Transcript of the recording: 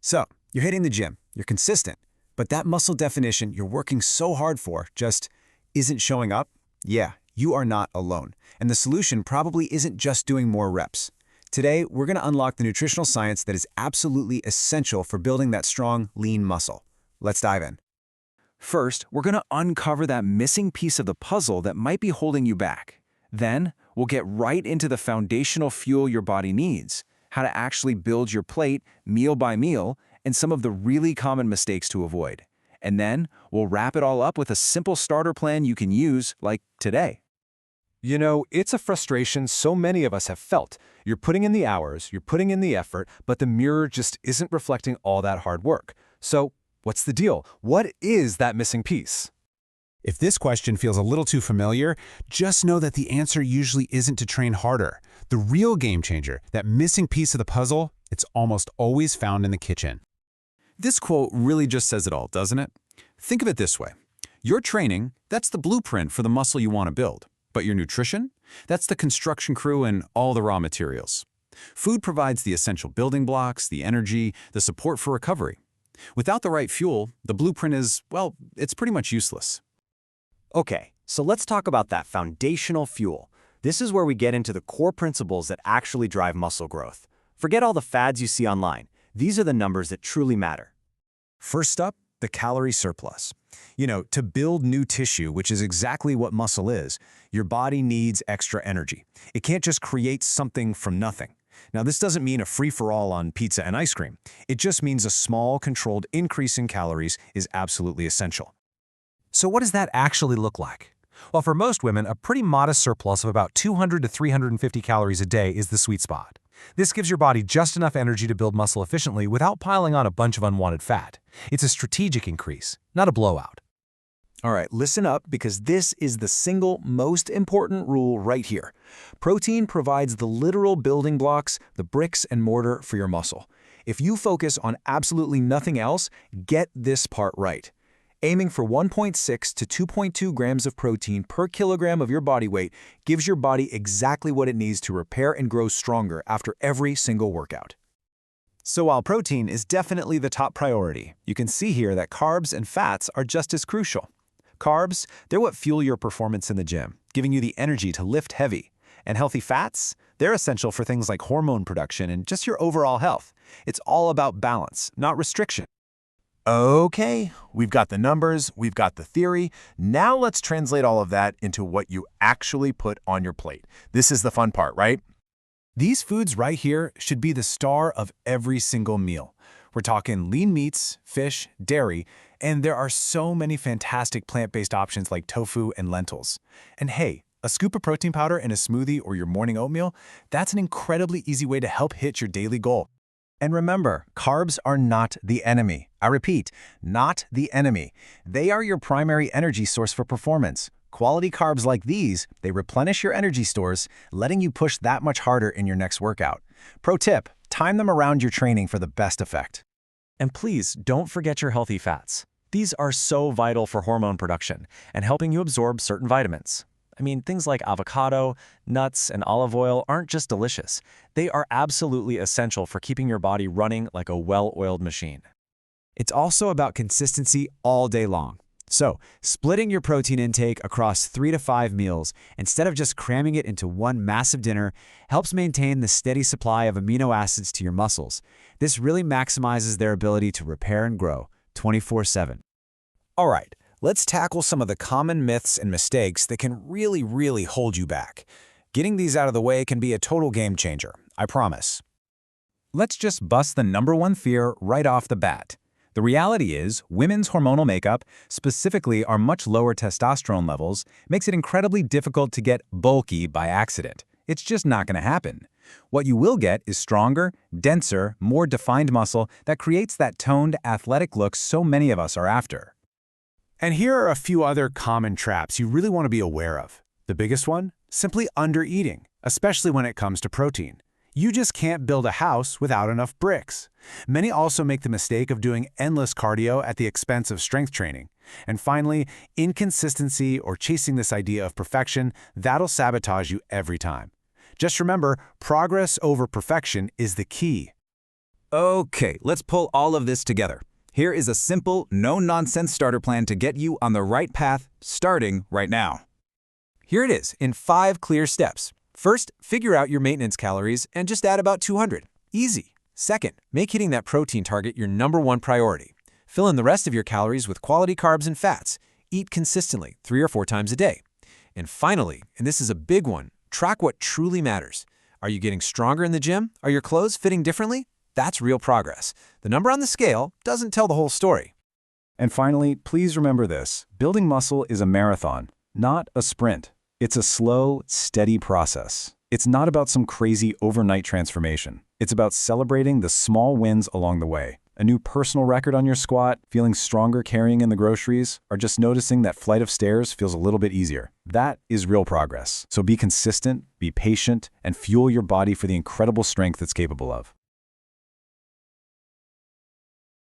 So, you're hitting the gym, you're consistent, but that muscle definition you're working so hard for just isn't showing up? Yeah, you are not alone. And the solution probably isn't just doing more reps. Today, we're going to unlock the nutritional science that is absolutely essential for building that strong, lean muscle. Let's dive in. First, we're going to uncover that missing piece of the puzzle that might be holding you back. Then, we'll get right into the foundational fuel your body needs, how to actually build your plate meal by meal, and some of the really common mistakes to avoid. And then, we'll wrap it all up with a simple starter plan you can use, like today. You know, it's a frustration so many of us have felt. You're putting in the hours, you're putting in the effort, but the mirror just isn't reflecting all that hard work. So, what's the deal? What is that missing piece? If this question feels a little too familiar, just know that the answer usually isn't to train harder. The real game changer, that missing piece of the puzzle, it's almost always found in the kitchen. This quote really just says it all, doesn't it? Think of it this way. Your training, that's the blueprint for the muscle you want to build. But your nutrition? That's the construction crew and all the raw materials. Food provides the essential building blocks, the energy, the support for recovery. Without the right fuel, the blueprint is, well, it's pretty much useless. Okay, so let's talk about that foundational fuel. This is where we get into the core principles that actually drive muscle growth. Forget all the fads you see online. These are the numbers that truly matter. First up, the calorie surplus. To build new tissue, which is exactly what muscle is, your body needs extra energy. It can't just create something from nothing. Now, this doesn't mean a free-for-all on pizza and ice cream. It just means a small, controlled increase in calories is absolutely essential. So what does that actually look like? Well, for most women, a pretty modest surplus of about 200 to 350 calories a day is the sweet spot. This gives your body just enough energy to build muscle efficiently without piling on a bunch of unwanted fat. It's a strategic increase, not a blowout. All right, listen up because this is the single most important rule right here. Protein provides the literal building blocks, the bricks and mortar for your muscle. If you focus on absolutely nothing else, get this part right. Aiming for 1.6 to 2.2 grams of protein per kilogram of your body weight gives your body exactly what it needs to repair and grow stronger after every single workout. So while protein is definitely the top priority, you can see here that carbs and fats are just as crucial. Carbs, they're what fuel your performance in the gym, giving you the energy to lift heavy. And healthy fats, they're essential for things like hormone production and just your overall health. It's all about balance, not restriction. Okay, we've got the numbers, we've got the theory. Now let's translate all of that into what you actually put on your plate. This is the fun part, right? These foods right here should be the star of every single meal. We're talking lean meats, fish, dairy, and there are so many fantastic plant-based options like tofu and lentils. And hey, a scoop of protein powder in a smoothie or your morning oatmeal, that's an incredibly easy way to help hit your daily goal. And remember, carbs are not the enemy. I repeat, not the enemy. They are your primary energy source for performance. Quality carbs like these, they replenish your energy stores, letting you push that much harder in your next workout. Pro tip, time them around your training for the best effect. And please don't forget your healthy fats. These are so vital for hormone production and helping you absorb certain vitamins. I mean, things like avocado, nuts, and olive oil aren't just delicious. They are absolutely essential for keeping your body running like a well-oiled machine. It's also about consistency all day long. So, splitting your protein intake across 3 to 5 meals instead of just cramming it into one massive dinner helps maintain the steady supply of amino acids to your muscles. This really maximizes their ability to repair and grow 24/7. All right, let's tackle some of the common myths and mistakes that can really hold you back. Getting these out of the way can be a total game changer, I promise. Let's just bust the #1 fear right off the bat. The reality is, women's hormonal makeup, specifically our much lower testosterone levels, makes it incredibly difficult to get bulky by accident. It's just not going to happen. What you will get is stronger, denser, more defined muscle that creates that toned, athletic look so many of us are after. And here are a few other common traps you really want to be aware of. The biggest one? Simply undereating, especially when it comes to protein. You just can't build a house without enough bricks. Many also make the mistake of doing endless cardio at the expense of strength training. And finally, inconsistency or chasing this idea of perfection, that'll sabotage you every time. Just remember, progress over perfection is the key. Okay, let's pull all of this together. Here is a simple, no-nonsense starter plan to get you on the right path, starting right now. Here it is, in 5 clear steps. First, figure out your maintenance calories and just add about 200. Easy. Second, make hitting that protein target your #1 priority. Fill in the rest of your calories with quality carbs and fats. Eat consistently, 3 or 4 times a day. And finally, and this is a big one, track what truly matters. Are you getting stronger in the gym? Are your clothes fitting differently? That's real progress. The number on the scale doesn't tell the whole story. And finally, please remember this. Building muscle is a marathon, not a sprint. It's a slow, steady process. It's not about some crazy overnight transformation. It's about celebrating the small wins along the way. A new personal record on your squat, feeling stronger carrying in the groceries, or just noticing that flight of stairs feels a little bit easier. That is real progress. So be consistent, be patient, and fuel your body for the incredible strength it's capable of.